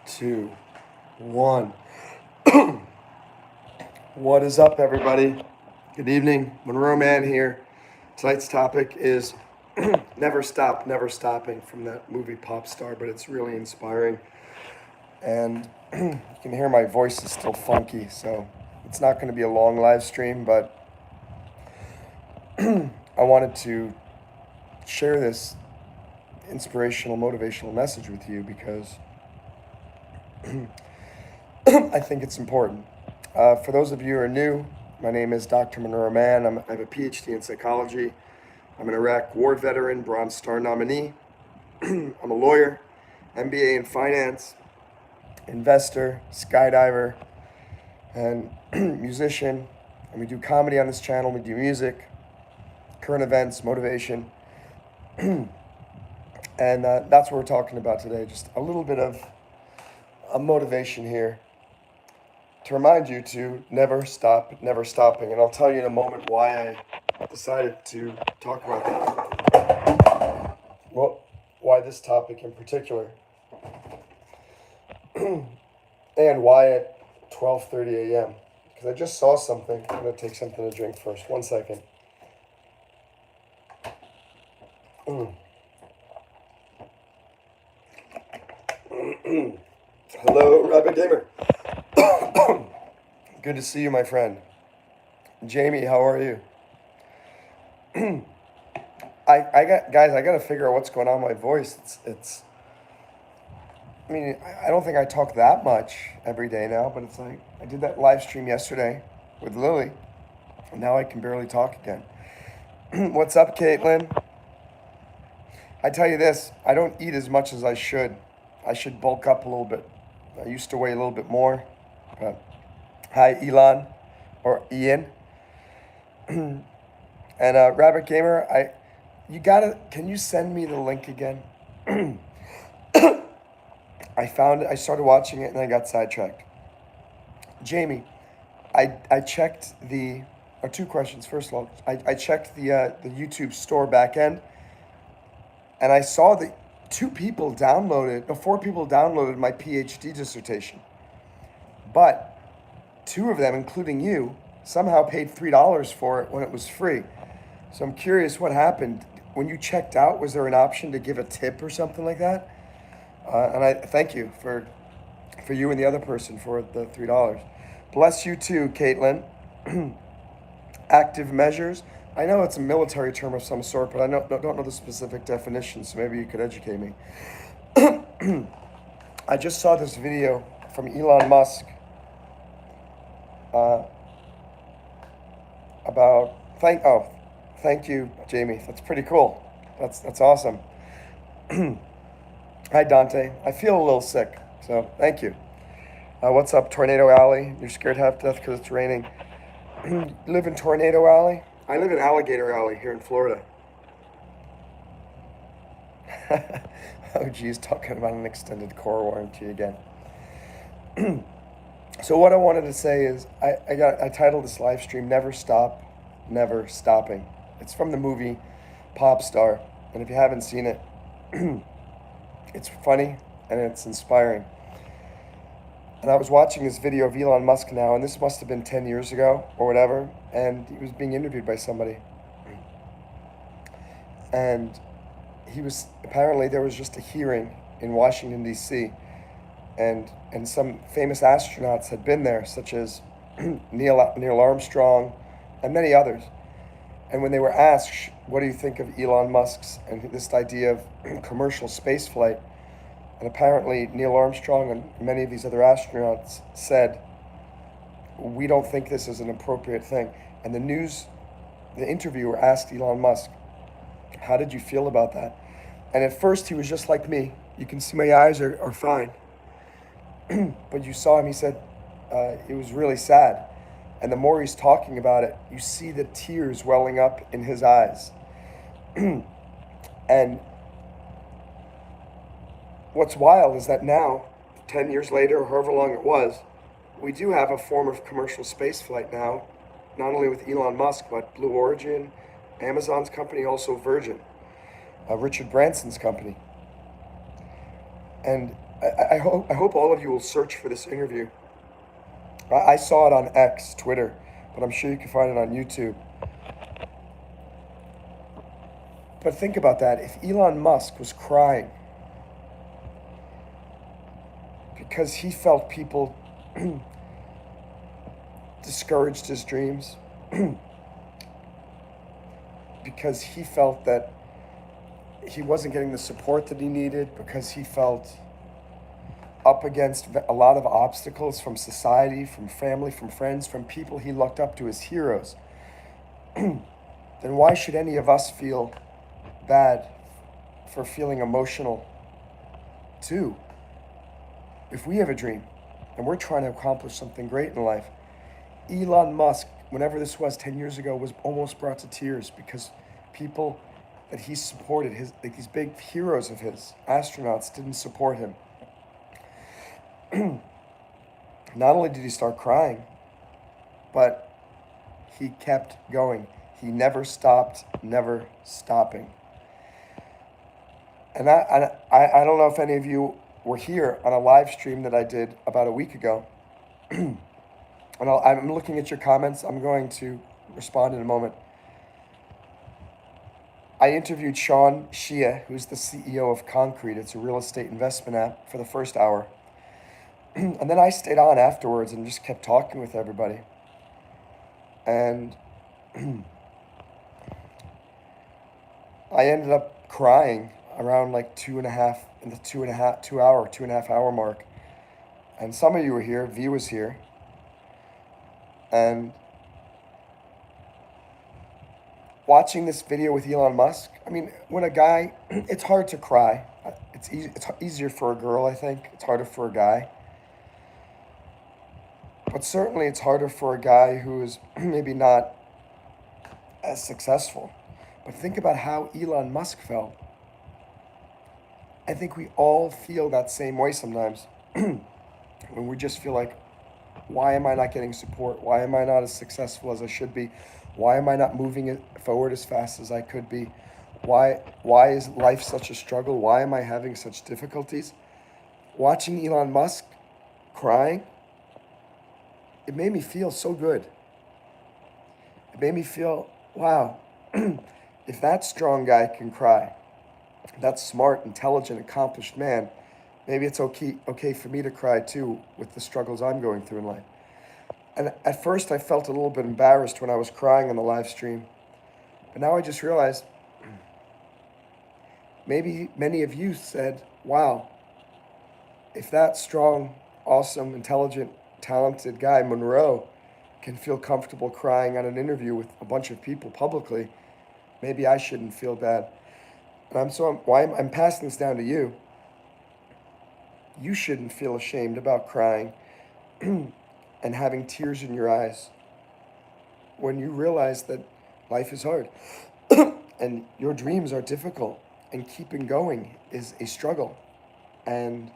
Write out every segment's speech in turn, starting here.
2, 1. What is up, everybody? Good evening. Monroe Mann here. Tonight's topic is never stop, never stopping from that movie Pop Star, but it's really inspiring. And you can hear my voice is still funky, so it's not going to be a long live stream, but I wanted to share this inspirational, motivational message with you because I think it's important. For those of you who are new, my name is Dr. Monroe Mann. I have a PhD in psychology. I'm an Iraq War veteran, Bronze Star nominee. I'm a lawyer, MBA in finance, investor, skydiver, and musician. And we do comedy on this channel. We do music, current events, motivation. And that's what we're talking about today. Just a little bit of a motivation here to remind you to never stop, never stopping. And I'll tell you in a moment why I decided to talk about that. Well, why this topic in particular. And why at 12:30 a.m. Because I just saw something. I'm going to take something to drink first. 1 second. Hello, Rabbit Gamer. Good to see you, my friend. Jamie, how are you? I got to figure out what's going on with my voice. I don't think I talk that much every day now, but it's like I did that live stream yesterday with Lily, and now I can barely talk again. What's up, Caitlin? I tell you this, I don't eat as much as I should. I should bulk up a little bit. I used to weigh a little bit more, but hi, Elon, or Ian. And Rabbit Gamer, can you send me the link again? I started watching it and I got sidetracked. Jamie, I checked two questions. First of all, I checked the YouTube store back end, and I saw that 4 people downloaded my PhD dissertation. But 2 of them, including you, somehow paid $3 for it when it was free. So I'm curious what happened. When you checked out, was there an option to give a tip or something like that? And I thank you for you and the other person for the $3. Bless you too, Caitlin. Active measures. I know it's a military term of some sort, but I don't know the specific definition, so maybe you could educate me. I just saw this video from Elon Musk about thank you, Jamie. That's pretty cool. That's awesome. Hi, Dante. I feel a little sick, so thank you. What's up, Tornado Alley? You're scared half to death because it's raining. You live in Tornado Alley? I live in Alligator Alley here in Florida. Oh, geez, talking about an extended core warranty again. So what I wanted to say is I titled this live stream, Never Stop, Never Stopping. It's from the movie Pop Star. And if you haven't seen it, it's funny and it's inspiring. And I was watching this video of Elon Musk now, and this must have been 10 years ago or whatever, and he was being interviewed by somebody. And apparently there was just a hearing in Washington, D.C., and some famous astronauts had been there, such as Neil Armstrong and many others. And when they were asked, what do you think of Elon Musk's and this idea of commercial space flight? And apparently Neil Armstrong and many of these other astronauts said, we don't think this is an appropriate thing. And the interviewer asked Elon Musk, how did you feel about that? And at first he was just like me. You can see my eyes are fine. But you saw him, he said, it was really sad. And the more he's talking about it, you see the tears welling up in his eyes. And what's wild is that now, 10 years later, or however long it was, we do have a form of commercial space flight now, not only with Elon Musk, but Blue Origin, Amazon's company, also Virgin, Richard Branson's company. And I hope all of you will search for this interview. I saw it on X, Twitter, but I'm sure you can find it on YouTube. But think about that. If Elon Musk was crying because he felt people discouraged his dreams, because he felt that he wasn't getting the support that he needed, because he felt up against a lot of obstacles from society, from family, from friends, from people he looked up to as heroes, then why should any of us feel bad for feeling emotional too? If we have a dream and we're trying to accomplish something great in life, Elon Musk, whenever this was 10 years ago, was almost brought to tears because people that he supported, these big heroes of his, astronauts, didn't support him. Not only did he start crying, but he kept going. He never stopped, never stopping. And I don't know if any of you were here on a live stream that I did about a week ago. And I'm looking at your comments. I'm going to respond in a moment. I interviewed Sean Shia, who's the CEO of Concrete. It's a real estate investment app, for the first hour. And then I stayed on afterwards and just kept talking with everybody. And I ended up crying around like 2.5 in the 2.5 hour mark. And some of you were here. V was here. And watching this video with Elon Musk, I mean, when a guy, it's hard to cry. It's easier for a girl, I think. It's harder for a guy. But certainly it's harder for a guy who is maybe not as successful. But think about how Elon Musk felt. I think we all feel that same way sometimes. When we just feel like, why am I not getting support? Why am I not as successful as I should be? Why am I not moving it forward as fast as I could be? Why is life such a struggle? Why am I having such difficulties? Watching Elon Musk crying, it made me feel so good. It made me feel, wow, if that strong guy can cry, that smart, intelligent, accomplished man, maybe it's okay for me to cry too with the struggles I'm going through in life. And at first I felt a little bit embarrassed when I was crying on the live stream. But now I just realized maybe many of you said, wow, if that strong, awesome, intelligent, talented guy, Monroe, can feel comfortable crying on an interview with a bunch of people publicly, maybe I shouldn't feel bad. And I'm passing this down to you. You shouldn't feel ashamed about crying and having tears in your eyes when you realize that life is hard and your dreams are difficult and keeping going is a struggle. And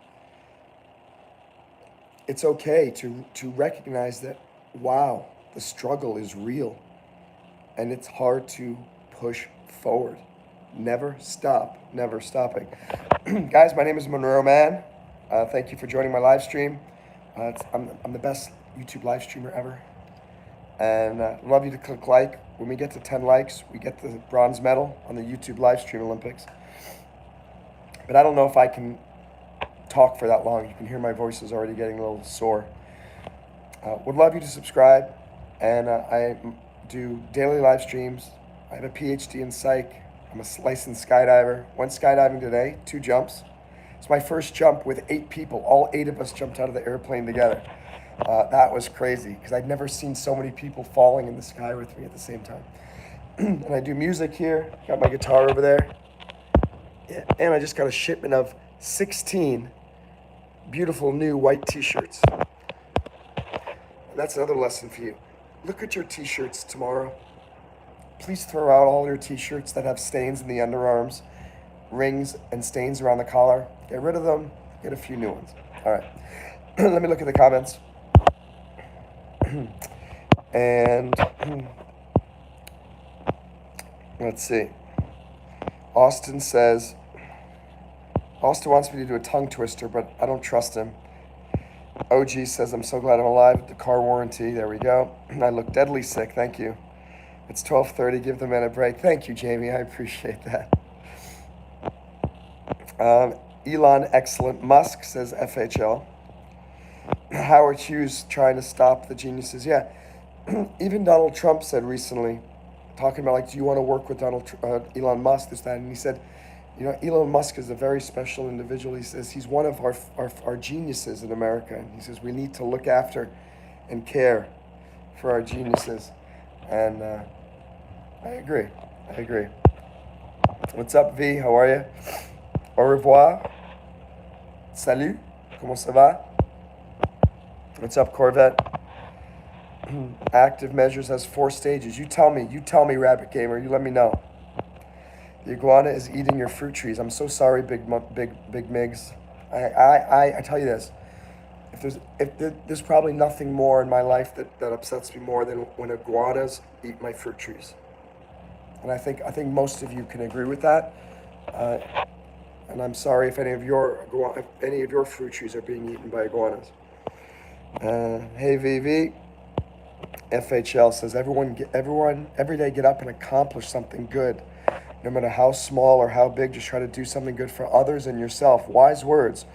it's okay to recognize that, wow, the struggle is real and it's hard to push forward. Never stop, never stopping. Guys, my name is Monroe Mann. Thank you for joining my live stream. I'm the best YouTube live streamer ever. And love you to click like. When we get to 10 likes, we get the bronze medal on the YouTube live stream Olympics. But I don't know if I can talk for that long. You can hear my voice is already getting a little sore. Would love you to subscribe. And I do daily live streams. I have a PhD in psych. I'm a licensed skydiver. Went skydiving today, 2 jumps. It's my first jump with 8 people. All 8 of us jumped out of the airplane together. That was crazy because I'd never seen so many people falling in the sky with me at the same time. And I do music here. Got my guitar over there. Yeah, and I just got a shipment of 16 beautiful new white t-shirts. And that's another lesson for you. Look at your t-shirts tomorrow. Please throw out all your t-shirts that have stains in the underarms, rings and stains around the collar. Get rid of them. Get a few new ones. All right. Let me look at the comments. And let's see. Austin says, Austin wants me to do a tongue twister, but I don't trust him. OG says, I'm so glad I'm alive with the car warranty. There we go. I look deadly sick. Thank you. It's 12:30. Give the man a break. Thank you, Jamie. I appreciate that. Elon Excellent Musk says FHL. Howard Hughes trying to stop the geniuses. Yeah. Even Donald Trump said recently, talking about like, do you want to work with Elon Musk, this, that, and he said, Elon Musk is a very special individual. He says he's one of our geniuses in America. And he says we need to look after and care for our geniuses. And I agree. What's up, V? How are you? Au revoir. Salut. Comment ça va? What's up, Corvette? Active Measures has 4 stages. You tell me, Rabbit Gamer. You let me know. The iguana is eating your fruit trees. I'm so sorry, Big Migs. I tell you this. If there's probably nothing more in my life that upsets me more than when iguanas eat my fruit trees. And I think most of you can agree with that. And I'm sorry if any of your fruit trees are being eaten by iguanas. Hey VV. FHL says everyone every day get up and accomplish something good. No matter how small or how big, just try to do something good for others and yourself. Wise words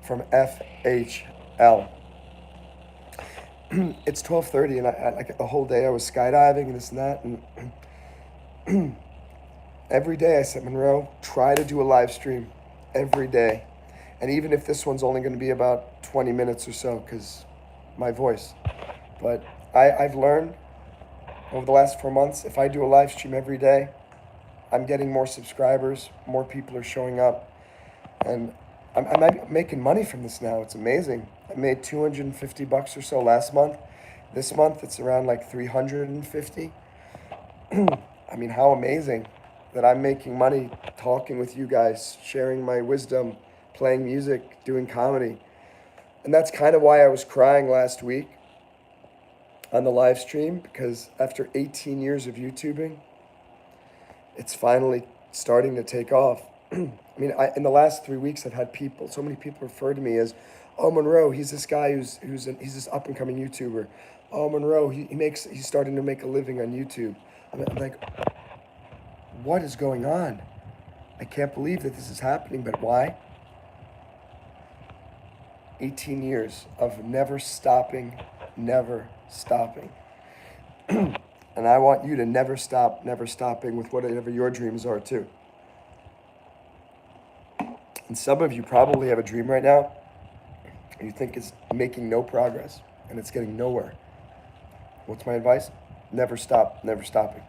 from FHL. It's 12:30 and I like the whole day I was skydiving and this and that, and every day I said, Monroe, try to do a live stream every day. And even if this one's only going to be about 20 minutes or so, because my voice. But I've learned over the last 4 months, if I do a live stream every day, I'm getting more subscribers, more people are showing up, and I'm making money from this now. It's amazing. I made $250 or so last month. This month it's around like 350. I mean, how amazing that I'm making money talking with you guys, sharing my wisdom, playing music, doing comedy. And that's kind of why I was crying last week on the live stream, because after 18 years of YouTubing, it's finally starting to take off. I mean, in the last 3 weeks, I've had so many people refer to me as, oh, Monroe, he's this guy he's this up and coming YouTuber. Oh, Monroe, he's starting to make a living on YouTube. I'm like, what is going on? I can't believe that this is happening, but why? 18 years of never stopping. And I want you to never stopping with whatever your dreams are too. And some of you probably have a dream right now and you think it's making no progress and it's getting nowhere. What's my advice? Never stopping.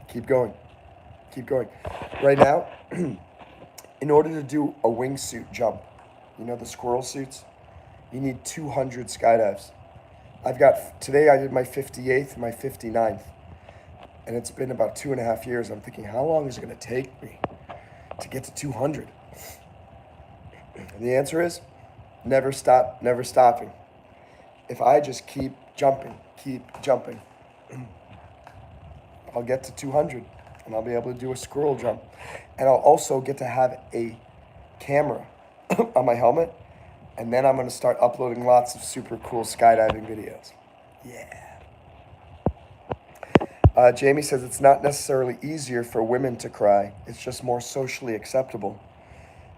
Keep going. Right now, in order to do a wingsuit jump, the squirrel suits, you need 200 skydives. Today I did my 58th, my 59th, and it's been about 2.5 years. I'm thinking, how long is it going to take me to get to 200? And the answer is, never stopping. If I just keep jumping, I'll get to 200, and I'll be able to do a squirrel jump. And I'll also get to have a camera on my helmet, and then I'm going to start uploading lots of super cool skydiving videos. Yeah. Jamie says it's not necessarily easier for women to cry. It's just more socially acceptable.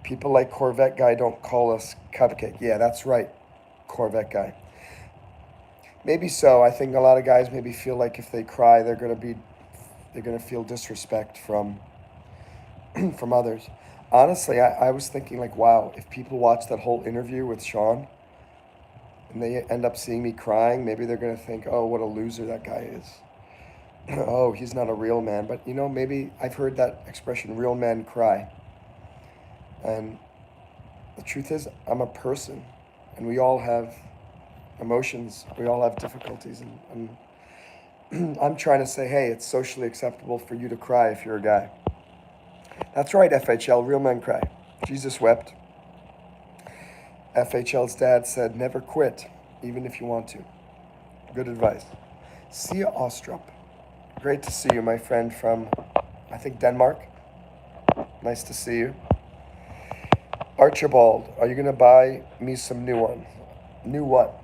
People like Corvette Guy don't call us cupcake. Yeah, that's right, Corvette Guy. Maybe so. I think a lot of guys maybe feel like if they cry, they're gonna feel disrespect from others. Honestly, I was thinking like, wow, if people watch that whole interview with Sean and they end up seeing me crying, maybe they're gonna think, oh, what a loser that guy is. Oh, he's not a real man. But maybe I've heard that expression, real men cry. And the truth is, I'm a person, and we all have emotions. We all have difficulties, and I'm trying to say, hey, it's socially acceptable for you to cry if you're a guy. That's right, FHL, real men cry. Jesus wept. FHL's dad said, never quit, even if you want to. Good advice. See ya, Ostrup. Great to see you, my friend from, I think, Denmark. Nice to see you. Archibald, are you going to buy me some new ones? New what?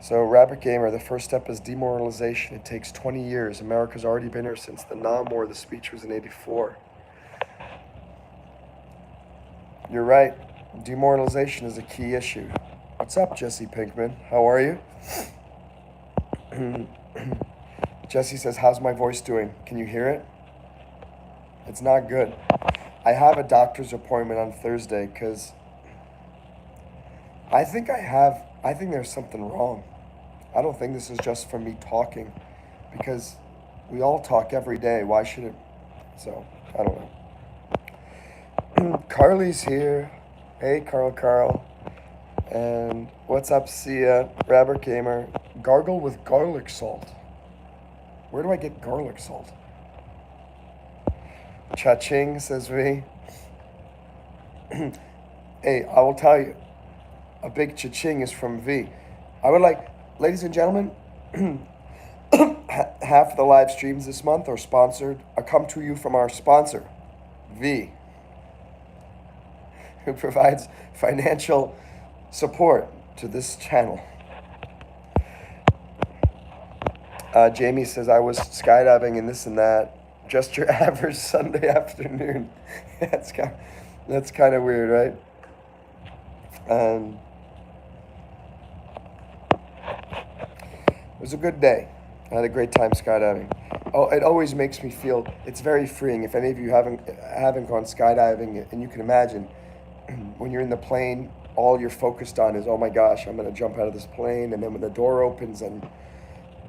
So, Rabbit Gamer, the first step is demoralization. It takes 20 years. America's already been here since the Nam War. The speech was in 84. You're right. Demoralization is a key issue. What's up, Jesse Pinkman? How are you? Jesse says, how's my voice doing? Can you hear it? It's not good. I have a doctor's appointment on Thursday because I think there's something wrong. I don't think this is just from me talking, because we all talk every day. Why should it? So, I don't know. Carly's here. Hey, Carl. And what's up, Sia? Rabbit Gamer. Gargle with garlic salt. Where do I get garlic salt? Cha-ching, says V. Hey, I will tell you, a big cha-ching is from V. I would like, ladies and gentlemen, half the live streams this month are sponsored, come to you from our sponsor, V, who provides financial support to this channel. Jamie says, I was skydiving and this and that. Just your average Sunday afternoon. That's kind of weird, right? It was a good day. I had a great time skydiving. Oh, it always makes me feel, it's very freeing. If any of you haven't gone skydiving, and you can imagine, when you're in the plane, all you're focused on is, oh my gosh, I'm going to jump out of this plane. And then when the door opens and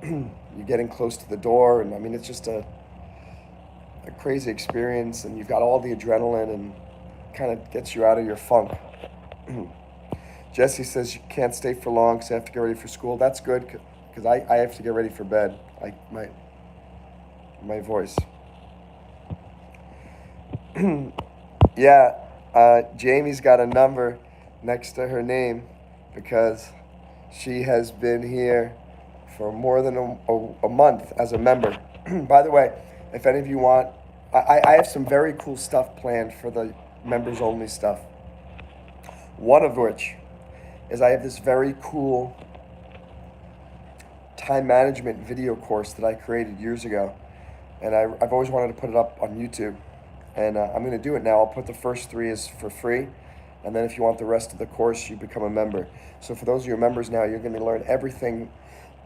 you're getting close to the door, and I mean, it's just a crazy experience, and you've got all the adrenaline, and kind of gets you out of your funk. Jesse says you can't stay for long because I have to get ready for school. That's good, because I have to get ready for bed. My voice. Yeah, Jamie's got a number next to her name because she has been here for more than a month as a member. By the way, if any of you want, I have some very cool stuff planned for the members only stuff. One of which is I have this very cool time management video course that I created years ago. And I've always wanted to put it up on YouTube. And I'm going to do it now. I'll put the first 3 as for free. And then if you want the rest of the course, you become a member. So for those of you members now, you're going to learn everything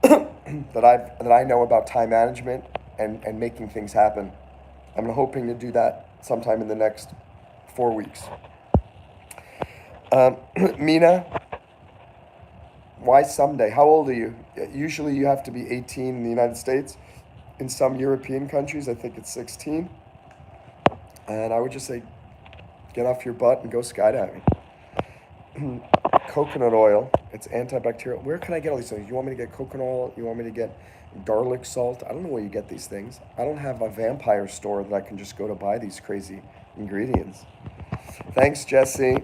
that I know about time management and making things happen. I'm hoping to do that sometime in the next 4 weeks. Mina, why someday? How old are you? Usually you have to be 18 in the United States. In some European countries, I think it's 16. And I would just say, get off your butt and go skydiving. Coconut oil, it's antibacterial. Where can I get all these things? You want me to get coconut oil? You want me to get garlic salt? I don't know where you get these things. I don't have a vampire store that I can just go to buy these crazy ingredients. Thanks, Jesse.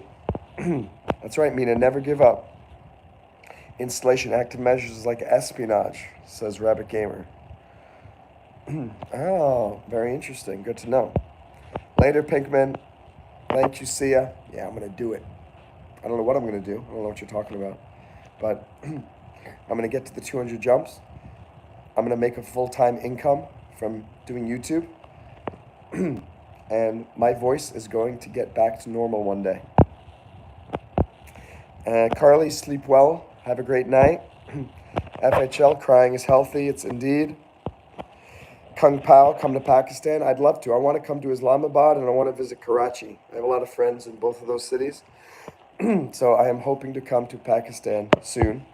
That's right, Mina, never give up. Installation active measures is like espionage, says Rabbit Gamer. Oh, very interesting. Good to know. Later, Pinkman. Thank you, Sia. Yeah, I'm going to do it. I don't know what I'm going to do. I don't know what you're talking about. But I'm going to get to the 200 jumps. I'm going to make a full-time income from doing YouTube. And my voice is going to get back to normal one day. Carly, sleep well. Have a great night. FHL, crying is healthy. It's indeed. Kung Pao, come to Pakistan. I'd love to. I want to come to Islamabad and I want to visit Karachi. I have a lot of friends in both of those cities. So I am hoping to come to Pakistan soon.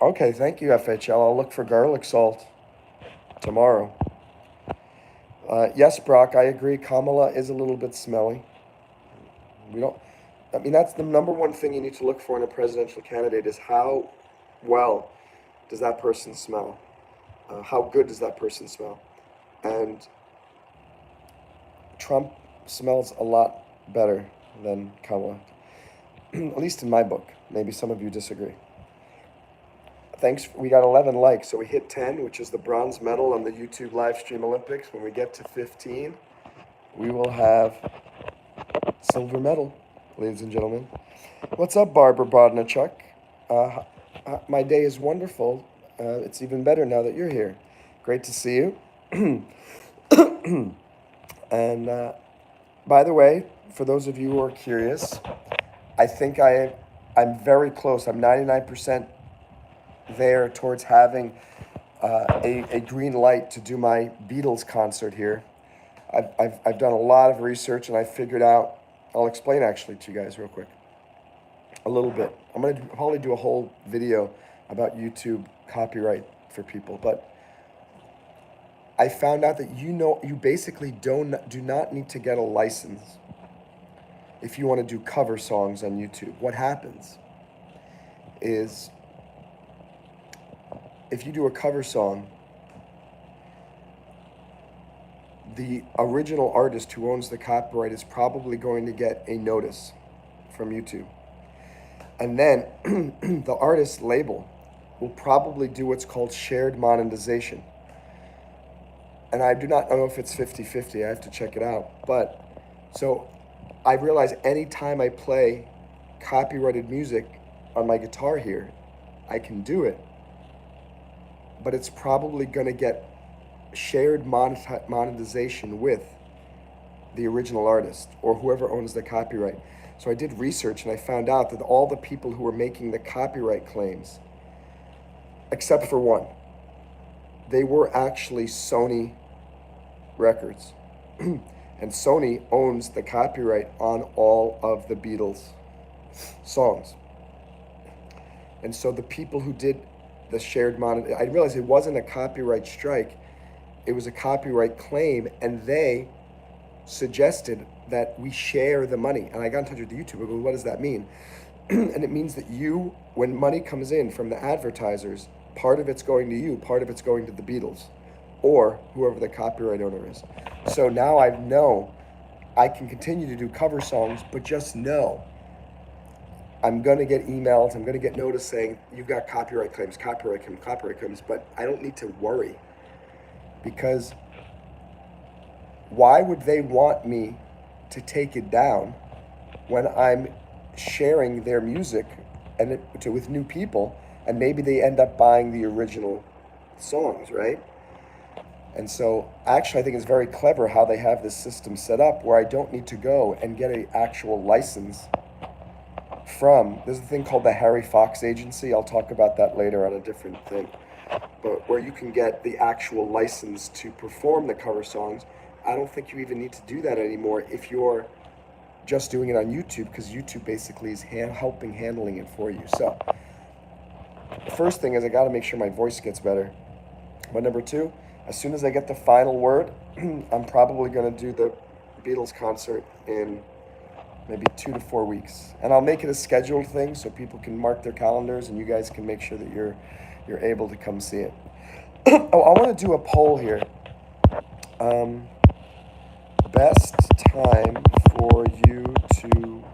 Okay, thank you, FHL. I'll look for garlic salt tomorrow. Yes, Brock, I agree. Kamala is a little bit smelly. That's the number one thing you need to look for in a presidential candidate is how well does that person smell? How good does that person smell? And Trump smells a lot better than Kamala, at least in my book. Maybe some of you disagree. Thanks. We got 11 likes, so we hit 10, which is the bronze medal on the YouTube live stream Olympics. When we get to 15, we will have Silver medal, ladies and gentlemen. What's up, Barbara Bodnachuk? My day is wonderful. It's even better now that you're here. Great to see you. And by the way, for those of you who are curious, I think I'm very close. I'm 99% there towards having a green light to do my Beatles concert here. I've done a lot of research and I figured out, I'll explain actually to you guys real quick, a little bit. I'm going to probably do a whole video about YouTube copyright for people, but I found out that you basically do not need to get a license if you want to do cover songs on YouTube. What happens is if you do a cover song, the original artist who owns the copyright is probably going to get a notice from YouTube. And then the artist's label will probably do what's called shared monetization. And I do not know if it's 50-50. I have to check it out. But so I realize anytime I play copyrighted music on my guitar here, I can do it. But it's probably going to get shared monetization with the original artist or whoever owns the copyright. So I did research and I found out that all the people who were making the copyright claims, except for one, they were actually Sony Records. And Sony owns the copyright on all of the Beatles songs. And so the people who did the shared I realized it wasn't a copyright strike, it was a copyright claim, and they suggested that we share the money. And I got in touch with the YouTuber, but what does that mean? And it means that when money comes in from the advertisers, part of it's going to you, part of it's going to the Beatles, or whoever the copyright owner is. So now I know I can continue to do cover songs, but just know I'm going to get emails, I'm going to get notice saying, you've got copyright claims, but I don't need to worry. Because why would they want me to take it down when I'm sharing their music with new people, and maybe they end up buying the original songs, right? And so actually I think it's very clever how they have this system set up where I don't need to go and get an actual license there's a thing called the Harry Fox Agency. I'll talk about that later on a different thing. But where you can get the actual license to perform the cover songs. I don't think you even need to do that anymore if you're just doing it on YouTube, because YouTube basically is handling it for you. So the first thing is I got to make sure my voice gets better. But number two, as soon as I get the final word, I'm probably going to do the Beatles concert in maybe 2 to 4 weeks. And I'll make it a scheduled thing so people can mark their calendars and you guys can make sure that you're able to come see it. Oh, I want to do a poll here. Best time for you to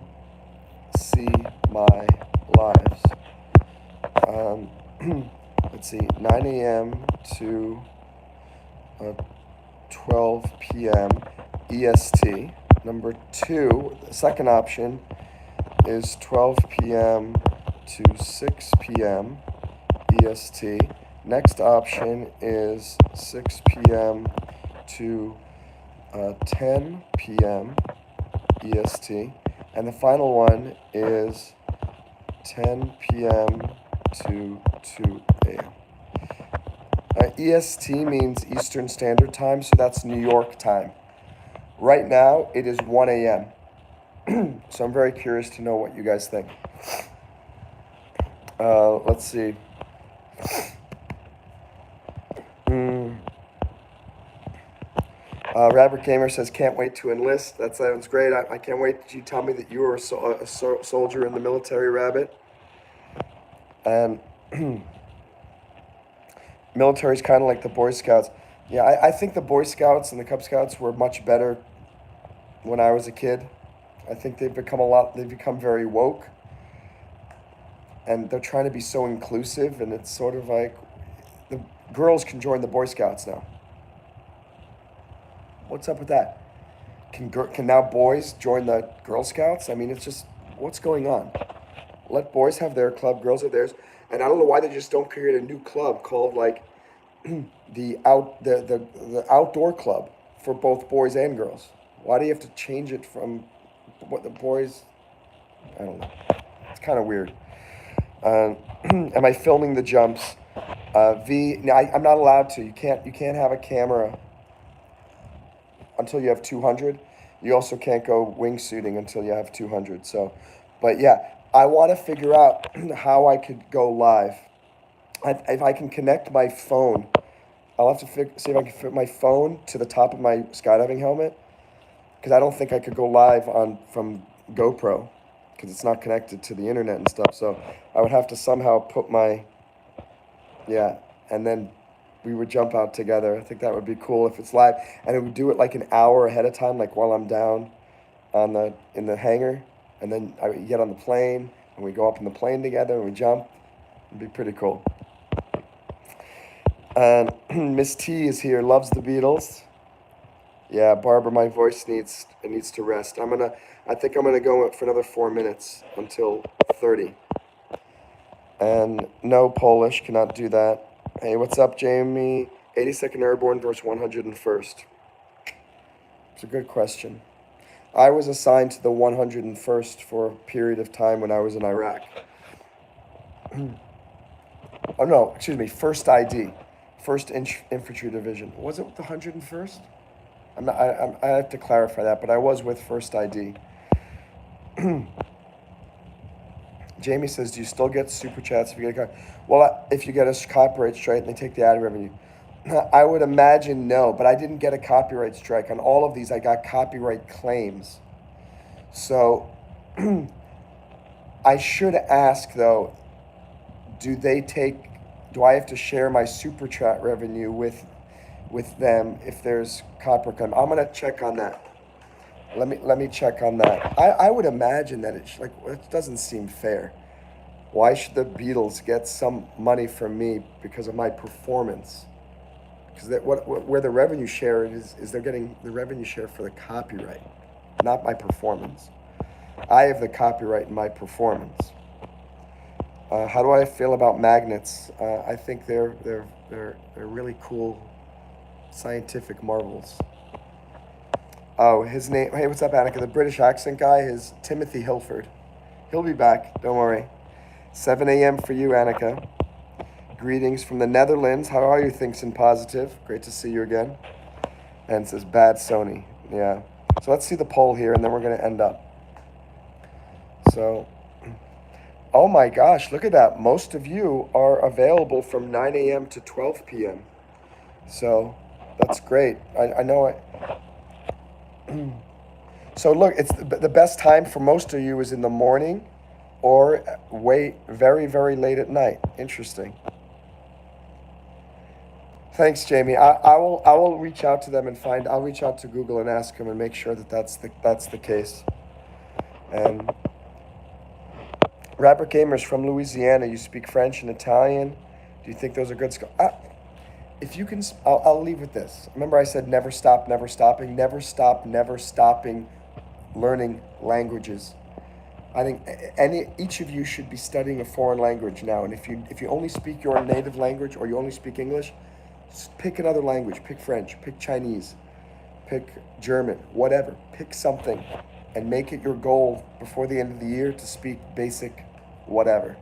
see my lives. Let's see, 9 a.m. to 12 p.m. EST. Number two, the second option is 12 p.m. to 6 p.m. EST. Next option is 6 p.m. to 10 p.m. EST. And the final one is 10 p.m. to 2 a.m. EST means Eastern Standard Time, so that's New York time. Right now, it is 1 a.m. So I'm very curious to know what you guys think. Let's see. Rabbit Gamer says, can't wait to enlist. That sounds great. I can't wait. Did you tell me that you were a soldier in the military, Rabbit? And military is kind of like the Boy Scouts. Yeah, I think the Boy Scouts and the Cub Scouts were much better when I was a kid. I think they've become very woke. And they're trying to be so inclusive, and it's sort of like the girls can join the Boy Scouts now. What's up with that? Can now boys join the Girl Scouts? I mean, it's just, what's going on? Let boys have their club, girls have theirs, and I don't know why they just don't create a new club called like the outdoor club for both boys and girls. Why do you have to change it from what the boys? I don't know. It's kind of weird. Am I filming the jumps? No, I'm not allowed to. You can't have a camera until you have 200. You also can't go wingsuiting until you have 200. So, but yeah, I want to figure out how I could go live. If I can connect my phone, I'll have to see if I can fit my phone to the top of my skydiving helmet, because I don't think I could go live on from GoPro because it's not connected to the internet and stuff. So I would have to somehow put my, yeah, and then we would jump out together. I think that would be cool if it's live, and it would do it like an hour ahead of time, like while I'm down in the hangar, and then I would get on the plane and we go up in the plane together and we jump. It'd be pretty cool. And Miss T is here, loves the Beatles. Yeah, Barbara, my voice needs to rest. I think I'm gonna go for another 4 minutes until 30. And no, Polish, cannot do that. Hey, what's up, Jamie? 82nd Airborne versus 101st. It's a good question. I was assigned to the 101st for a period of time when I was in Iraq. Oh no, excuse me, 1st ID, 1st Infantry Division. Was it the 101st? I have to clarify that, but I was with 1st ID. Jamie says, do you still get super chats if you get a well, if you get a copyright strike and they take the ad revenue? I would imagine no, but I didn't get a copyright strike. On all of these, I got copyright claims. So I should ask, though, do I have to share my super chat revenue with them if there's copyright claim? I'm going to check on that. Let me check on that. I would imagine that it doesn't seem fair. Why should the Beatles get some money from me because of my performance? Because where the revenue share is they're getting the revenue share for the copyright, not my performance. I have the copyright in my performance. How do I feel about magnets? I think they're really cool scientific marvels. Oh, his name. Hey, what's up, Annika? The British accent guy is Timothy Hilford. He'll be back. Don't worry. 7 a.m. for you, Annika. Greetings from the Netherlands. How are you, Thinks in Positive? Great to see you again. And it says bad Sony. Yeah. So let's see the poll here, and then we're going to end up. So, oh my gosh, look at that. Most of you are available from 9 a.m. to 12 p.m. So that's great. I know it. So look, it's the best time for most of you is in the morning or very, very late at night. Interesting. Thanks, Jamie. I will reach out to them and I'll reach out to Google and ask them and make sure that that's the case. And Rapper Gamers from Louisiana, you speak French and Italian. Do you think those are good skills? If you can, I'll leave with this. Remember I said never stop, never stopping, never stop, never stopping learning languages. I think each of you should be studying a foreign language now. And if you only speak your native language or you only speak English, pick another language. Pick French, pick Chinese, pick German, whatever. Pick something and make it your goal before the end of the year to speak basic whatever.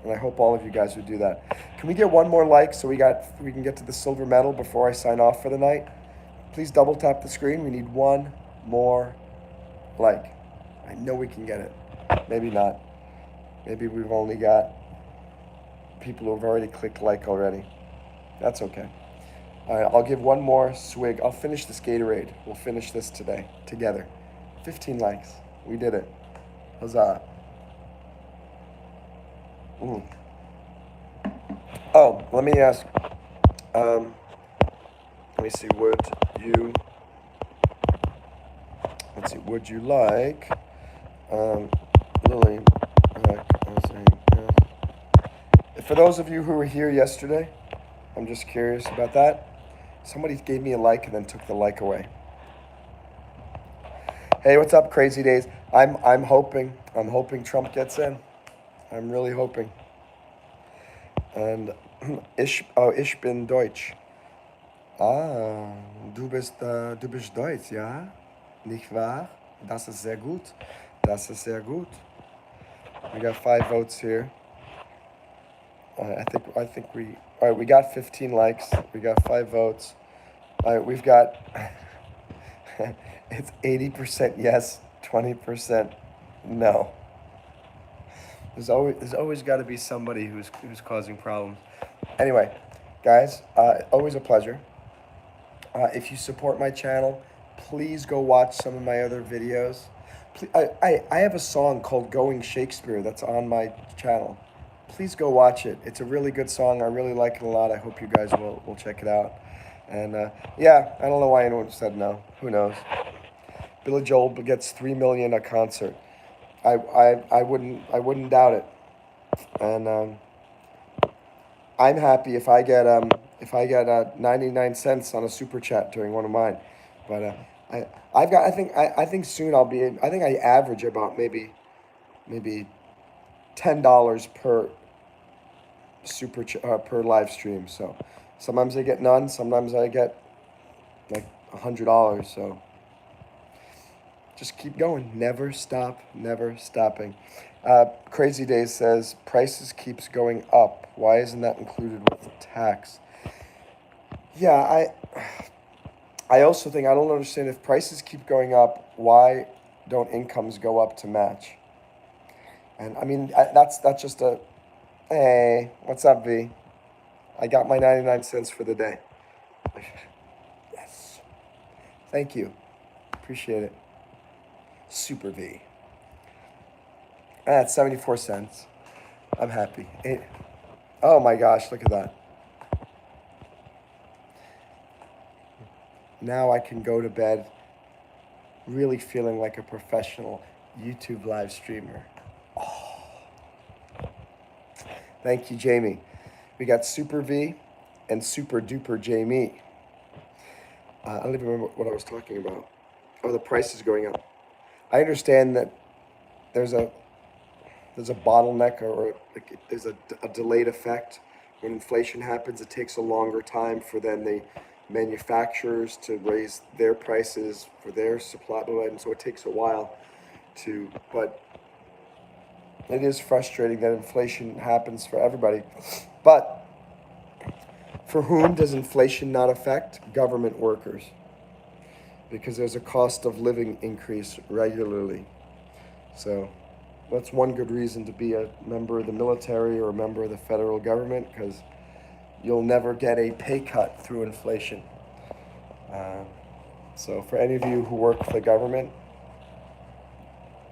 And I hope all of you guys would do that. Can we get one more like so we can get to the silver medal before I sign off for the night? Please double tap the screen. We need one more like. I know we can get it. Maybe not. Maybe we've only got people who have already clicked like already. That's okay. All right, I'll give one more swig. I'll finish this Gatorade. We'll finish this today together. 15 likes. We did it. Huzzah. Oh, let me ask. Let me see. Would you like, Lily? For those of you who were here yesterday, I'm just curious about that. Somebody gave me a like and then took the like away. Hey, what's up, Crazy Days? I'm hoping Trump gets in. I'm really hoping. And ich bin Deutsch. Ah, du bist Deutsch, ja? Nicht wahr? Das ist sehr gut. Das ist sehr gut. We got 5 votes here. I think we. All right, we got 15 likes. We got 5 votes. All right, we've got. It's 80% yes, 20% no. There's always got to be somebody who's causing problems. Anyway, guys, always a pleasure. If you support my channel, please go watch some of my other videos. I have a song called Going Shakespeare that's on my channel. Please go watch it. It's a really good song. I really like it a lot. I hope you guys will check it out. And yeah, I don't know why anyone said no. Who knows? Billy Joel gets 3 million a concert. I wouldn't doubt it. And I'm happy if I get 99 cents on a super chat during one of mine. But I think soon I think I average about maybe $10 per live stream. So sometimes I get none, sometimes I get like $100. So just keep going. Never stop, never stopping. Crazy Days says prices keeps going up. Why isn't that included with the tax? Yeah, I also think I don't understand if prices keep going up, why don't incomes go up to match? And I mean that's just a hey, what's up, V? I got my 99 cents for the day. Yes. Thank you. Appreciate it. Super V. That's 74 cents. I'm happy. Oh my gosh, look at that. Now I can go to bed really feeling like a professional YouTube live streamer. Oh. Thank you, Jamie. We got Super V and Super Duper Jamie. I don't even remember what I was talking about. Oh, the price is going up. I understand that there's a bottleneck or like there's a delayed effect. When inflation happens, it takes a longer time for then the manufacturers to raise their prices for their supply, and so it takes a while to. But it is frustrating that inflation happens for everybody. But for whom does inflation not affect? Government workers, because there's a cost of living increase regularly. So that's one good reason to be a member of the military or a member of the federal government, because you'll never get a pay cut through inflation. So for any of you who work for the government,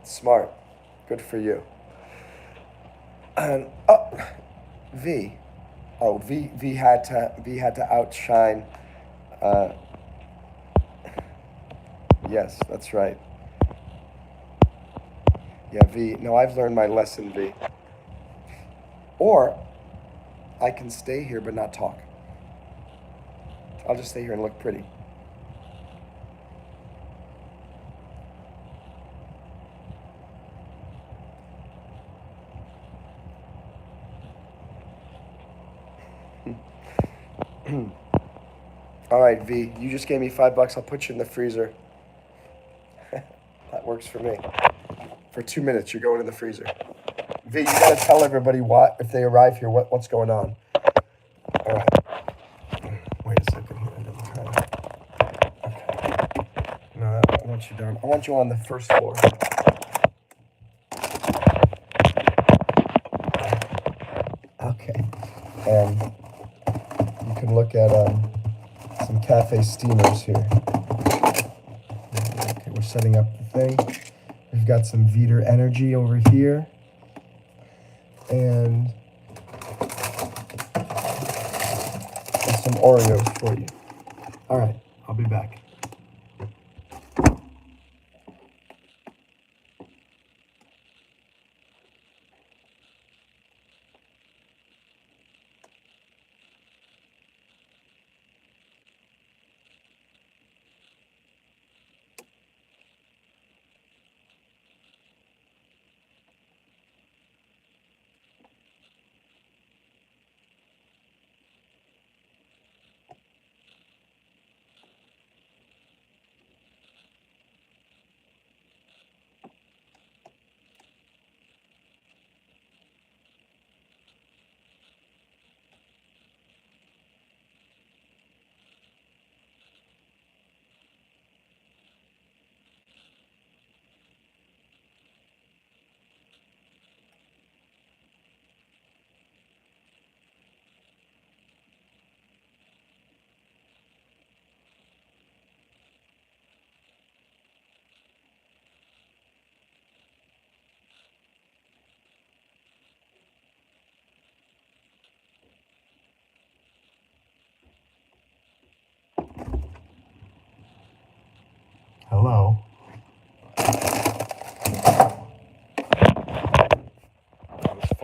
smart, good for you. And V, V had to outshine. Yes, that's right. Yeah, V. No, I've learned my lesson, V. Or I can stay here but not talk. I'll just stay here and look pretty. All right, V. You just gave me $5. I'll put you in the freezer. That works for me. For 2 minutes, you're going in the freezer. V, you gotta tell everybody what if they arrive here. What's going on? All right. Wait a second here. Okay. No, I want you down. I want you on the first floor. Okay. And you can look at some cafe steamers here. Okay, we're setting up the thing. We've got some Viter Energy over here. And some Oreos for you. All right, I'll be back.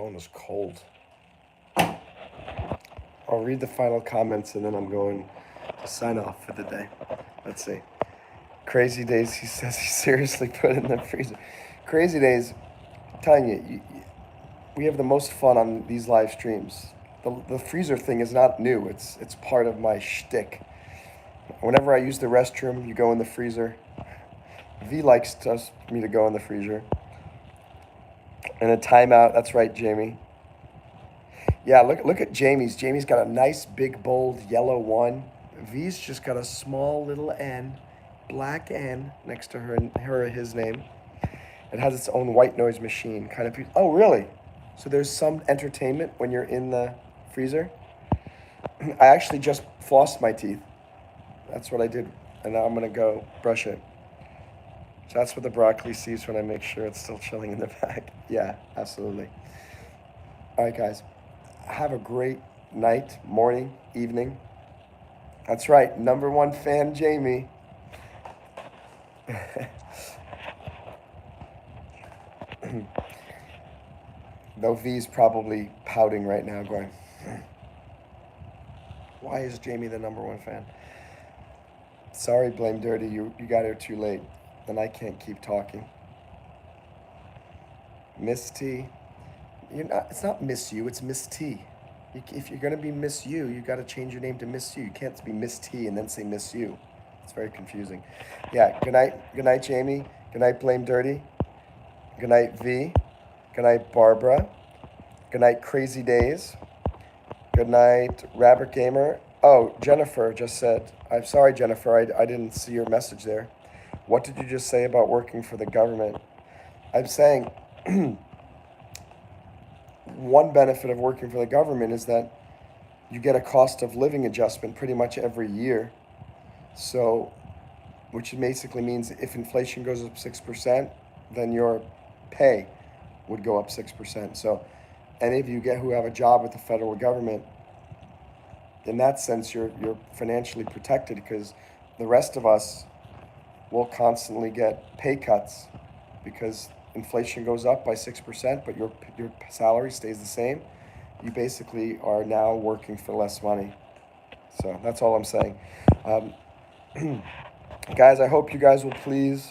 phone is cold. I'll read the final comments and then I'm going to sign off for the day. Let's see. Crazy Days, he says he seriously put it in the freezer. Crazy Days, I'm telling you, we have the most fun on these live streams. The freezer thing is not new. It's part of my shtick. Whenever I use the restroom, you go in the freezer. V likes me to go in the freezer. And a timeout. That's right, Jamie. Yeah, look at Jamie's. Jamie's got a nice big bold yellow one. V's just got a small little N, black N next to her or his name. It has its own white noise machine. Kind of. Oh, really? So there's some entertainment when you're in the freezer. I actually just flossed my teeth. That's what I did, and now I'm gonna go brush it. So that's what the broccoli sees when I make sure it's still chilling in the bag. Yeah, absolutely. All right, guys. Have a great night, morning, evening. That's right, number one fan, Jamie. Though V's probably pouting right now, going, why is Jamie the number one fan? Sorry, Blame Dirty, you got here too late, and I can't keep talking. Miss T. It's not Miss You, it's Miss T. If you're going to be Miss You, you got to change your name to Miss You. You can't be Miss T and then say Miss You. It's very confusing. Yeah, good night, Jamie. Good night, Blame Dirty. Good night, V. Good night, Barbara. Good night, Crazy Days. Good night, Rabbit Gamer. Oh, Jennifer just said, I'm sorry, Jennifer, I didn't see your message there. What did you just say about working for the government? I'm saying one benefit of working for the government is that you get a cost of living adjustment pretty much every year. So, which basically means if inflation goes up 6%, then your pay would go up 6%. So any of you who have a job with the federal government, in that sense, you're financially protected, because the rest of us will constantly get pay cuts because inflation goes up by 6%, but your salary stays the same. You basically are now working for less money. So that's all I'm saying. Guys, I hope you guys will please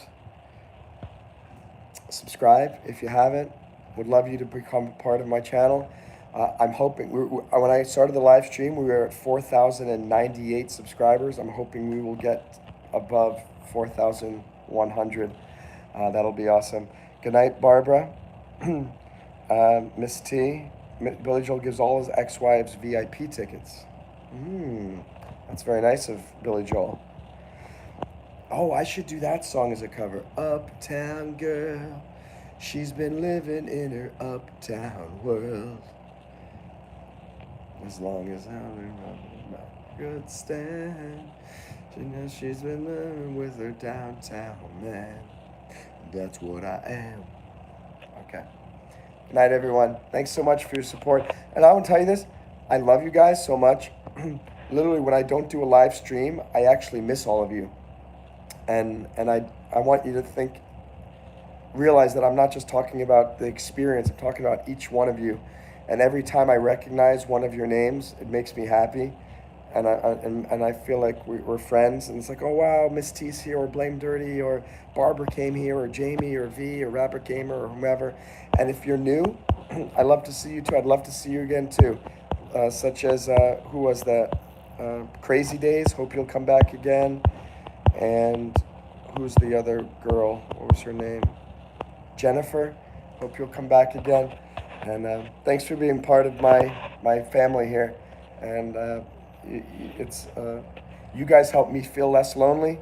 subscribe if you haven't. Would love you to become part of my channel. I'm hoping, when I started the live stream, we were at 4,098 subscribers. I'm hoping we will get above 4,100. That'll be awesome. Good night, Barbara. Miss T. Billy Joel gives all his ex-wives VIP tickets. That's very nice of Billy Joel. Oh, I should do that song as a cover. Uptown girl, she's been living in her uptown world. As long as I remember my good stand, she knows she's been living with her downtown man. That's what I am. Okay. Good night, everyone. Thanks so much for your support. And I want to tell you this, I love you guys so much. Literally, when I don't do a live stream, I actually miss all of you. And I want you to realize that I'm not just talking about the experience, I'm talking about each one of you. And every time I recognize one of your names, it makes me happy. And I feel like we're friends. And it's like, oh, wow, Miss T's here, or Blame Dirty, or Barbara came here, or Jamie, or V, or Rabbit Gamer, or whomever. And if you're new, I'd love to see you too. I'd love to see you again too. Such as, who was that? Crazy Days, hope you'll come back again. And who's the other girl? What was her name? Jennifer, hope you'll come back again. And thanks for being part of my family here. And you guys help me feel less lonely,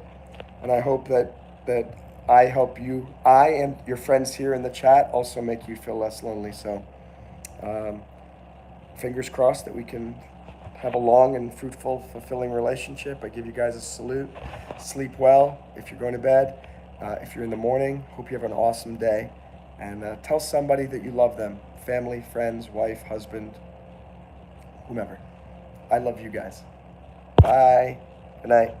and I hope that I help you. I and your friends here in the chat also make you feel less lonely. So fingers crossed that we can have a long and fruitful, fulfilling relationship. I give you guys a salute. Sleep well if you're going to bed. If you're in the morning, hope you have an awesome day. And tell somebody that you love them. Family, friends, wife, husband, whomever. I love you guys. Bye. Good night.